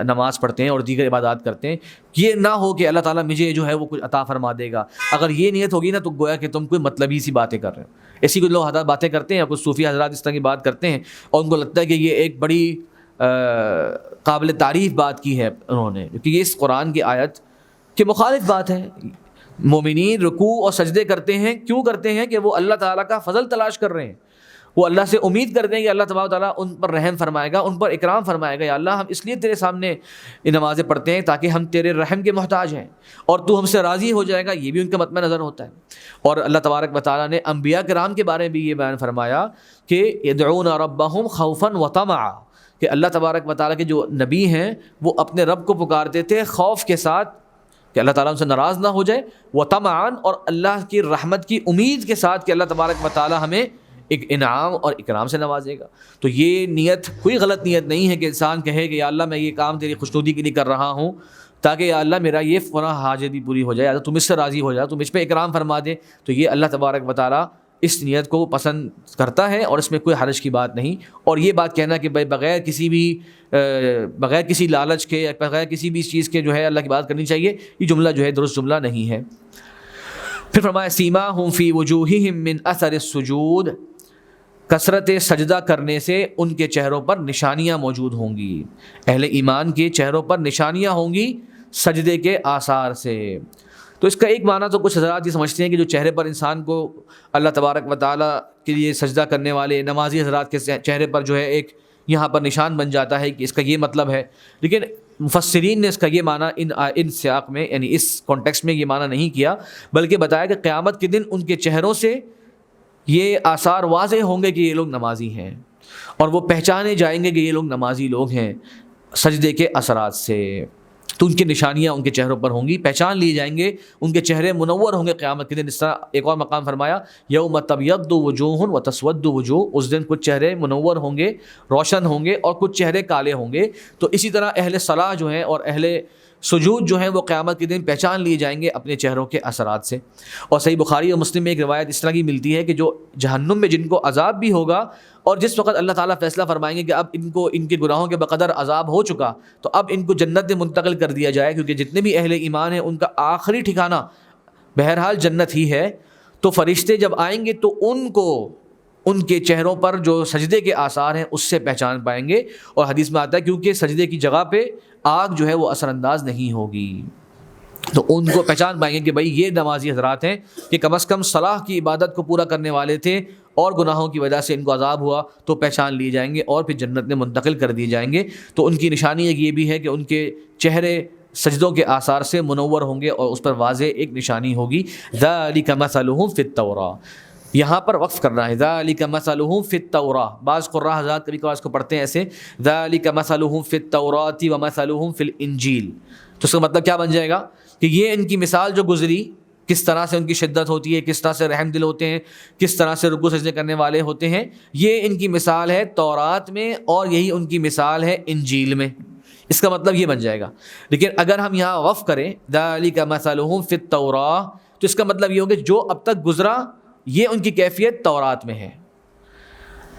نماز پڑھتے ہیں اور دیگر عبادات کرتے ہیں. یہ نہ ہو کہ اللہ تعالیٰ مجھے جو ہے وہ کچھ عطا فرما دے گا. اگر یہ نیت ہوگی نا تو گویا کہ تم کوئی مطلبی سی باتیں کر رہے ہو. ایسی کچھ لوگ حضرات باتیں کرتے ہیں، کچھ صوفی حضرات اس طرح کی بات کرتے ہیں اور ان کو لگتا ہے کہ یہ ایک بڑی قابل تعریف بات کی ہے انہوں نے، کیونکہ یہ اس قرآن کی آیت کے مخالف بات ہے. مومنین رکوع اور سجدے کرتے ہیں، کیوں کرتے ہیں؟ کہ وہ اللہ تعالیٰ کا فضل تلاش کر رہے ہیں، وہ اللہ سے امید کرتے ہیں کہ اللہ تبارک و تعالیٰ ان پر رحم فرمائے گا، ان پر اکرام فرمائے گا. یا اللہ ہم اس لیے تیرے سامنے یہ نمازیں پڑھتے ہیں تاکہ ہم تیرے رحم کے محتاج ہیں اور تو ہم سے راضی ہو جائے گا. یہ بھی ان کے مطمع نظر ہوتا ہے. اور اللہ تبارک و تعالیٰ نے انبیاء کرام کے بارے میں بھی یہ بیان فرمایا کہ یدعون ربهم خوفا وطمعا، کہ اللہ تبارک و تعالیٰ کے جو نبی ہیں وہ اپنے رب کو پکارتے تھے خوف کے ساتھ کہ اللہ تعالیٰ ان سے ناراض نہ ہو جائے، وطمعا، اور اللہ کی رحمت کی امید کے ساتھ کہ اللہ تبارک و تعالیٰ ہمیں ایک انعام اور اکرام سے نوازے گا. تو یہ نیت کوئی غلط نیت نہیں ہے کہ انسان کہے کہ یا اللہ میں یہ کام تیری خوشنودی کے لیے کر رہا ہوں تاکہ یا اللہ میرا یہ فلاں حاجت بھی پوری ہو جائے، یا تم اس سے راضی ہو جائے، تم اس پہ اکرام فرما دے. تو یہ اللہ تبارک و تعالیٰ اس نیت کو پسند کرتا ہے اور اس میں کوئی حرج کی بات نہیں. اور یہ بات کہنا کہ بھائی بغیر کسی لالچ کے یا بغیر کسی بھی چیز کے جو ہے اللہ کی بات کرنی چاہیے، یہ جملہ جو ہے درست جملہ نہیں ہے. پھر فرمایا سیماہم فی وجوہہم من اثر السجود، کثرت سجدہ کرنے سے ان کے چہروں پر نشانیاں موجود ہوں گی. اہل ایمان کے چہروں پر نشانیاں ہوں گی سجدے کے آثار سے. تو اس کا ایک معنی تو کچھ حضرات یہ سمجھتے ہیں کہ جو چہرے پر انسان کو اللہ تبارک و تعالیٰ کے لیے سجدہ کرنے والے نمازی حضرات کے چہرے پر جو ہے ایک یہاں پر نشان بن جاتا ہے، کہ اس کا یہ مطلب ہے. لیکن مفسرین نے اس کا یہ معنی ان سیاق میں یعنی اس کانٹیکسٹ میں یہ معنی نہیں کیا، بلکہ بتایا کہ قیامت کے دن ان کے چہروں سے یہ آثار واضح ہوں گے کہ یہ لوگ نمازی ہیں، اور وہ پہچانے جائیں گے کہ یہ لوگ نمازی لوگ ہیں سجدے کے اثرات سے. تو ان کی نشانیاں ان کے چہروں پر ہوں گی، پہچان لیے جائیں گے، ان کے چہرے منور ہوں گے قیامت کے دن. اس طرح ایک اور مقام فرمایا یوم تبیض وجوہ وتسود وجوہ، اس دن کچھ چہرے منور ہوں گے، روشن ہوں گے، اور کچھ چہرے کالے ہوں گے. تو اسی طرح اہل صلاح جو ہیں اور اہل سجود جو ہیں وہ قیامت کے دن پہچان لیے جائیں گے اپنے چہروں کے اثرات سے. اور صحیح بخاری اور مسلم میں ایک روایت اس طرح کی ملتی ہے کہ جو جہنم میں جن کو عذاب بھی ہوگا، اور جس وقت اللہ تعالیٰ فیصلہ فرمائیں گے کہ اب ان کو ان کے گناہوں کے بقدر عذاب ہو چکا، تو اب ان کو جنت میں منتقل کر دیا جائے، کیونکہ جتنے بھی اہل ایمان ہیں ان کا آخری ٹھکانہ بہرحال جنت ہی ہے. تو فرشتے جب آئیں گے تو ان کو ان کے چہروں پر جو سجدے کے آثار ہیں اس سے پہچان پائیں گے. اور حدیث میں آتا ہے کیونکہ سجدے کی جگہ پہ آگ جو ہے وہ اثر انداز نہیں ہوگی، تو ان کو پہچان پائیں گے کہ بھائی یہ نمازی حضرات ہیں کہ کم از کم صلاح کی عبادت کو پورا کرنے والے تھے اور گناہوں کی وجہ سے ان کو عذاب ہوا، تو پہچان لیے جائیں گے اور پھر جنت میں منتقل کر دیے جائیں گے. تو ان کی نشانی ایک یہ بھی ہے کہ ان کے چہرے سجدوں کے آثار سے منور ہوں گے اور اس پر واضح ایک نشانی ہوگی. ذَلِكَ مَثَلُهُمْ فِي التَّوْرَاةِ، یہاں پر وقف کرنا ہے. ذَلِكَ مَثَلُهُمْ فِي التَّوْرَاةِ، بعض قراء حضرات کبھی کبھار اس کو پڑھتے ہیں ایسے ذَلِكَ مَثَلُهُمْ فِي التَّوْرَاةِ وَمَثَلُهُمْ فِي الْإِنْجِيلِ. تو اس کا مطلب کیا بن جائے گا کہ یہ ان کی مثال جو گزری، کس طرح سے ان کی شدت ہوتی ہے، کس طرح سے رحم دل ہوتے ہیں، کس طرح سے رکوع سجدے کرنے والے ہوتے ہیں، یہ ان کی مثال ہے تورات میں اور یہی ان کی مثال ہے انجیل میں. اس کا مطلب یہ بن جائے گا. لیکن اگر ہم یہاں وقف کریں ذَلِكَ مَثَلُهُمْ فِي التَّوْرَاةِ، تو اس کا مطلب یہ ہوگا جو اب تک گزرا یہ ان کی کیفیت تورات میں ہے.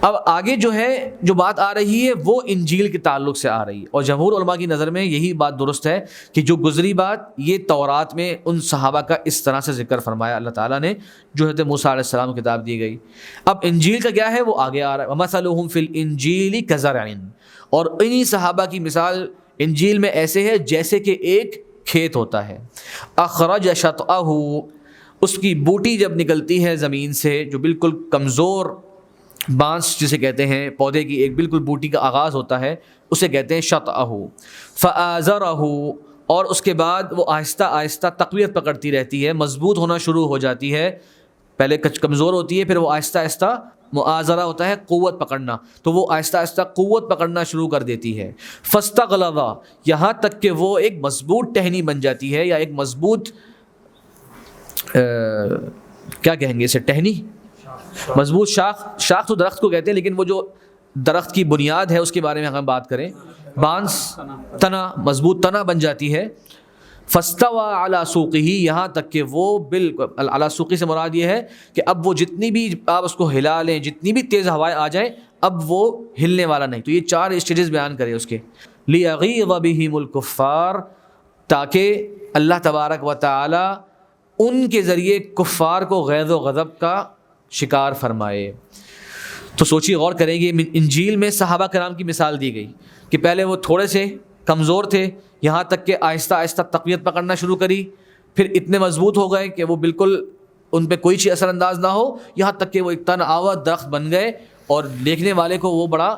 اب آگے جو ہے جو بات آ رہی ہے وہ انجیل کے تعلق سے آ رہی ہے، اور جمہور علماء کی نظر میں یہی بات درست ہے کہ جو گزری بات یہ تورات میں ان صحابہ کا اس طرح سے ذکر فرمایا اللہ تعالیٰ نے جو حضرت موسیٰ علیہ السلام کو کتاب دی گئی. اب انجیل کا کیا ہے وہ آگے آ رہا ہے. وَمَثَلُهُمْ فِي الْإِنْجِيلِ كَزَرْعٍ، اور انہی صحابہ کی مثال انجیل میں ایسے ہے جیسے کہ ایک کھیت ہوتا ہے. أَخْرَجَ شَطْأَهُ، اس کی بوٹی جب نکلتی ہے زمین سے، جو بالکل کمزور بانس جسے کہتے ہیں، پودے کی ایک بالکل بوٹی کا آغاز ہوتا ہے، اسے کہتے ہیں شطأہ. فآزرہ، اور اس کے بعد وہ آہستہ آہستہ تقویت پکڑتی رہتی ہے، مضبوط ہونا شروع ہو جاتی ہے. پہلے کمزور ہوتی ہے، پھر وہ آہستہ آہستہ معاذرہ ہوتا ہے قوت پکڑنا، تو وہ آہستہ آہستہ قوت پکڑنا شروع کر دیتی ہے. فاستغلظ، یہاں تک کہ وہ ایک مضبوط ٹہنی بن جاتی ہے، یا ایک مضبوط کیا کہیں گے اسے، ٹہنی، مضبوط شاخ تو درخت کو کہتے ہیں، لیکن وہ جو درخت کی بنیاد ہے اس کے بارے میں ہم بات کریں، بانس، تنا، مضبوط تنا بن جاتی ہے. فاستوى علی سوقہ، یہاں تک کہ وہ بالکل، علی سوقہ سے مراد یہ ہے کہ اب وہ جتنی بھی آپ اس کو ہلا لیں، جتنی بھی تیز ہوائیں آ جائیں، اب وہ ہلنے والا نہیں۔ تو یہ 4 اسٹیجز بیان کرے اس کے، لیغیظ بہم الکفار، تاکہ اللہ تبارک و تعالی ان کے ذریعے کفار کو غیظ و غضب کا شکار فرمائے۔ تو سوچیے، غور کریں گے، انجیل میں صحابہ کرام کی مثال دی گئی کہ پہلے وہ تھوڑے سے کمزور تھے، یہاں تک کہ آہستہ آہستہ تقویت پکڑنا شروع کری، پھر اتنے مضبوط ہو گئے کہ وہ بالکل ان پہ کوئی چیز اثر انداز نہ ہو، یہاں تک کہ وہ ایک تن آور درخت بن گئے، اور دیکھنے والے کو وہ بڑا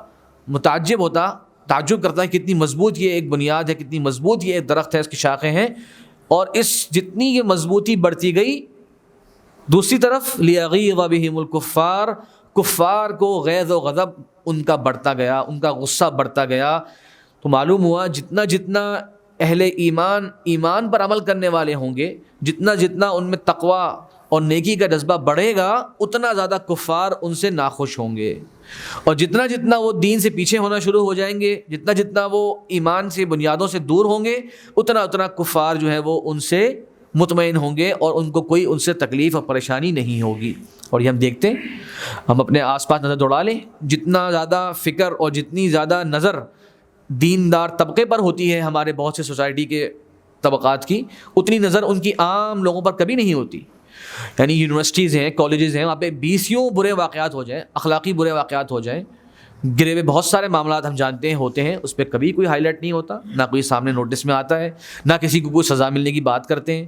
متعجب ہوتا، تعجب کرتا ہے کتنی مضبوط یہ ایک بنیاد ہے، کتنی مضبوط یہ ایک درخت ہے، اس کی شاخیں ہیں۔ اور اس جتنی یہ مضبوطی بڑھتی گئی، دوسری طرف لیغیظ بہم الکفار، کفار کو غیظ و غضب ان کا بڑھتا گیا، ان کا غصہ بڑھتا گیا۔ تو معلوم ہوا جتنا جتنا اہل ایمان پر عمل کرنے والے ہوں گے، جتنا جتنا ان میں تقویٰ اور نیکی کا جذبہ بڑھے گا، اتنا زیادہ کفار ان سے ناخوش ہوں گے، اور جتنا جتنا وہ دین سے پیچھے ہونا شروع ہو جائیں گے، جتنا جتنا وہ ایمان سے بنیادوں سے دور ہوں گے، اتنا اتنا کفار جو ہے وہ ان سے مطمئن ہوں گے، اور ان کو کوئی ان سے تکلیف اور پریشانی نہیں ہوگی۔ اور یہ ہم دیکھتے ہیں، ہم اپنے آس پاس نظر دوڑا لیں، جتنا زیادہ فکر اور جتنی زیادہ نظر دیندار طبقے پر ہوتی ہے ہمارے بہت سے سوسائٹی کے طبقات کی، اتنی نظر ان کی عام لوگوں پر کبھی نہیں ہوتی۔ یعنی یونیورسٹیز ہیں، کالجز ہیں، وہاں پہ 20 برے واقعات ہو جائیں، اخلاقی برے واقعات ہو جائیں، گرے ہوئے بہت سارے معاملات ہم جانتے ہیں ہوتے ہیں، اس پہ کبھی کوئی ہائی لائٹ نہیں ہوتا، نہ کوئی سامنے نوٹس میں آتا ہے، نہ کسی کو کوئی سزا ملنے کی بات کرتے ہیں۔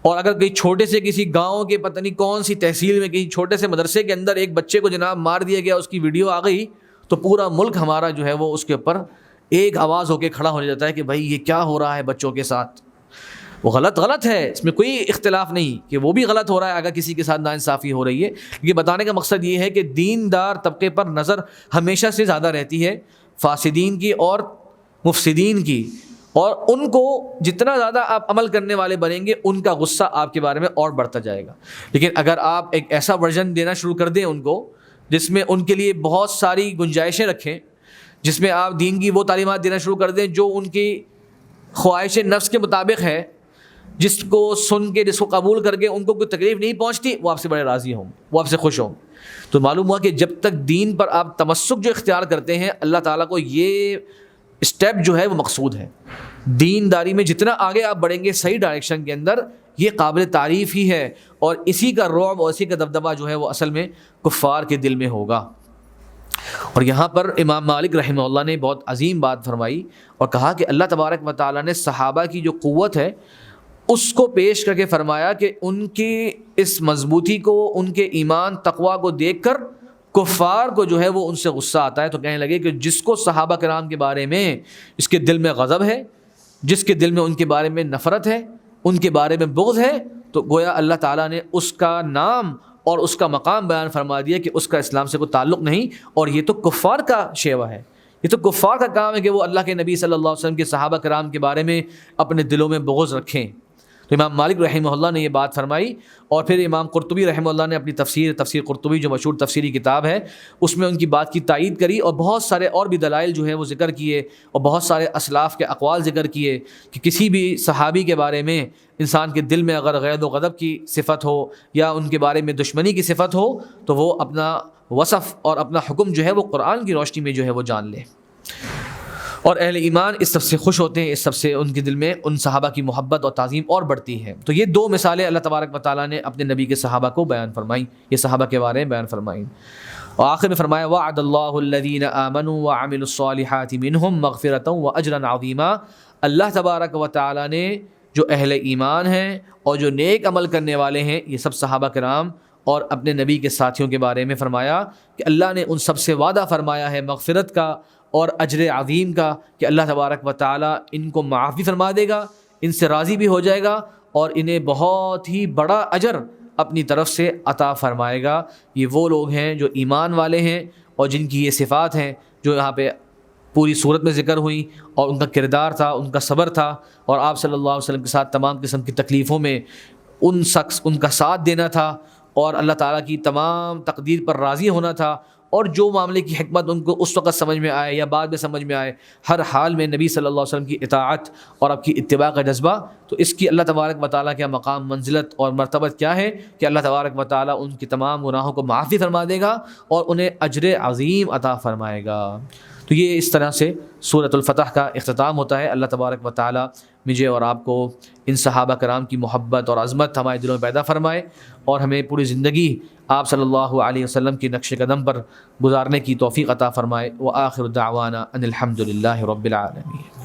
اور اگر کہیں چھوٹے سے کسی گاؤں کے پتہ نہیں کون سی تحصیل میں کہیں چھوٹے سے مدرسے کے اندر ایک بچے کو جناب مار دیا گیا، اس کی ویڈیو آ گئی، تو پورا ملک ہمارا جو ہے وہ اس کے اوپر ایک آواز ہو کے کھڑا ہو جاتا ہے کہ بھائی یہ کیا ہو رہا ہے بچوں کے ساتھ۔ وہ غلط ہے، اس میں کوئی اختلاف نہیں کہ وہ بھی غلط ہو رہا ہے اگر کسی کے ساتھ ناانصافی ہو رہی ہے۔ یہ بتانے کا مقصد یہ ہے کہ دیندار طبقے پر نظر ہمیشہ سے زیادہ رہتی ہے فاسدین کی اور مفسدین کی، اور ان کو جتنا زیادہ آپ عمل کرنے والے بنیں گے، ان کا غصہ آپ کے بارے میں اور بڑھتا جائے گا۔ لیکن اگر آپ ایک ایسا ورژن دینا شروع کر دیں ان کو، جس میں ان کے لیے بہت ساری گنجائشیں رکھیں، جس میں آپ دین کی وہ تعلیمات دینا شروع کر دیں جو ان کی خواہش نفس کے مطابق ہے، جس کو سن کے، جس کو قبول کر کے ان کو کوئی تکلیف نہیں پہنچتی، وہ آپ سے بڑے راضی ہوں، وہ آپ سے خوش ہوں۔ تو معلوم ہوا کہ جب تک دین پر آپ تمسک جو اختیار کرتے ہیں، اللہ تعالیٰ کو یہ اسٹیپ جو ہے وہ مقصود ہے۔ دینداری میں جتنا آگے آپ بڑھیں گے صحیح ڈائریکشن کے اندر، یہ قابل تعریف ہی ہے، اور اسی کا رعب اور اسی کا دبدبہ جو ہے وہ اصل میں کفار کے دل میں ہوگا۔ اور یہاں پر امام مالک رحمہ اللہ نے بہت عظیم بات فرمائی اور کہا کہ اللہ تبارک و تعالیٰ نے صحابہ کی جو قوت ہے اس کو پیش کر کے فرمایا کہ ان کی اس مضبوطی کو، ان کے ایمان تقویٰ کو دیکھ کر کفار کو جو ہے وہ ان سے غصہ آتا ہے۔ تو کہنے لگے کہ جس کو صحابہ کرام کے بارے میں اس کے دل میں غضب ہے، جس کے دل میں ان کے بارے میں نفرت ہے، ان کے بارے میں بغض ہے، تو گویا اللہ تعالیٰ نے اس کا نام اور اس کا مقام بیان فرما دیا کہ اس کا اسلام سے کوئی تعلق نہیں، اور یہ تو کفار کا شیوہ ہے، یہ تو کفار کا کام ہے کہ وہ اللہ کے نبی صلی اللہ علیہ وسلم کے صحابہ کرام کے بارے میں اپنے دلوں میں بغض رکھیں۔ تو امام مالک رحمہ اللہ نے یہ بات فرمائی، اور پھر امام قرطبی رحمہ اللہ نے اپنی تفسیر قرطبی جو مشہور تفسیری کتاب ہے، اس میں ان کی بات کی تائید کری، اور بہت سارے اور بھی دلائل جو ہے وہ ذکر کیے، اور بہت سارے اسلاف کے اقوال ذکر کیے کہ کسی بھی صحابی کے بارے میں انسان کے دل میں اگر غیظ و غضب کی صفت ہو یا ان کے بارے میں دشمنی کی صفت ہو، تو وہ اپنا وصف اور اپنا حکم جو ہے وہ قرآن کی روشنی میں جو ہے وہ جان لے۔ اور اہل ایمان اس سب سے خوش ہوتے ہیں، اس سب سے ان کے دل میں ان صحابہ کی محبت اور تعظیم اور بڑھتی ہے۔ تو یہ 2 مثالیں اللہ تبارک و تعالیٰ نے اپنے نبی کے صحابہ کو بیان فرمائیں، یہ صحابہ کے بارے میں بیان فرمائیں، اور آخر میں فرمایا وعد اللہ الذین آمنوا وعملوا الصالحات منہم مغفرۃ واجرا عظیما۔ اللہ تبارک و تعالیٰ نے جو اہل ایمان ہیں اور جو نیک عمل کرنے والے ہیں، یہ سب صحابہ کرام اور اپنے نبی کے ساتھیوں کے بارے میں فرمایا کہ اللہ نے ان سب سے وعدہ فرمایا ہے مغفرت کا اور اجر عظیم کا، کہ اللہ تبارک و تعالیٰ ان کو معاف بھی فرما دے گا، ان سے راضی بھی ہو جائے گا، اور انہیں بہت ہی بڑا اجر اپنی طرف سے عطا فرمائے گا۔ یہ وہ لوگ ہیں جو ایمان والے ہیں اور جن کی یہ صفات ہیں جو یہاں پہ پوری صورت میں ذکر ہوئی، اور ان کا کردار تھا، ان کا صبر تھا، اور آپ صلی اللہ علیہ وسلم کے ساتھ تمام قسم کی تکلیفوں میں ان کا ساتھ دینا تھا، اور اللہ تعالیٰ کی تمام تقدیر پر راضی ہونا تھا۔ اور جو معاملے کی حکمت ان کو اس وقت سمجھ میں آئے یا بعد میں سمجھ میں آئے، ہر حال میں نبی صلی اللہ علیہ وسلم کی اطاعت اور آپ کی اتباع کا جذبہ، تو اس کی اللہ تبارک و تعالیٰ کا مقام، منزلت اور مرتبت کیا ہے کہ اللہ تبارک و تعالیٰ ان کی تمام گناہوں کو معافی فرما دے گا اور انہیں اجر عظیم عطا فرمائے گا۔ تو یہ اس طرح سے سورۃ الفتح کا اختتام ہوتا ہے۔ اللہ تبارک و تعالیٰ مجھے اور آپ کو ان صحابہ کرام کی محبت اور عظمت ہمارے دلوں میں پیدا فرمائے اور ہمیں پوری زندگی آپ صلی اللہ علیہ وسلم کی نقش قدم پر گزارنے کی توفیق عطا فرمائے۔ وآخر دعوانا ان الحمد للہ رب العالمین۔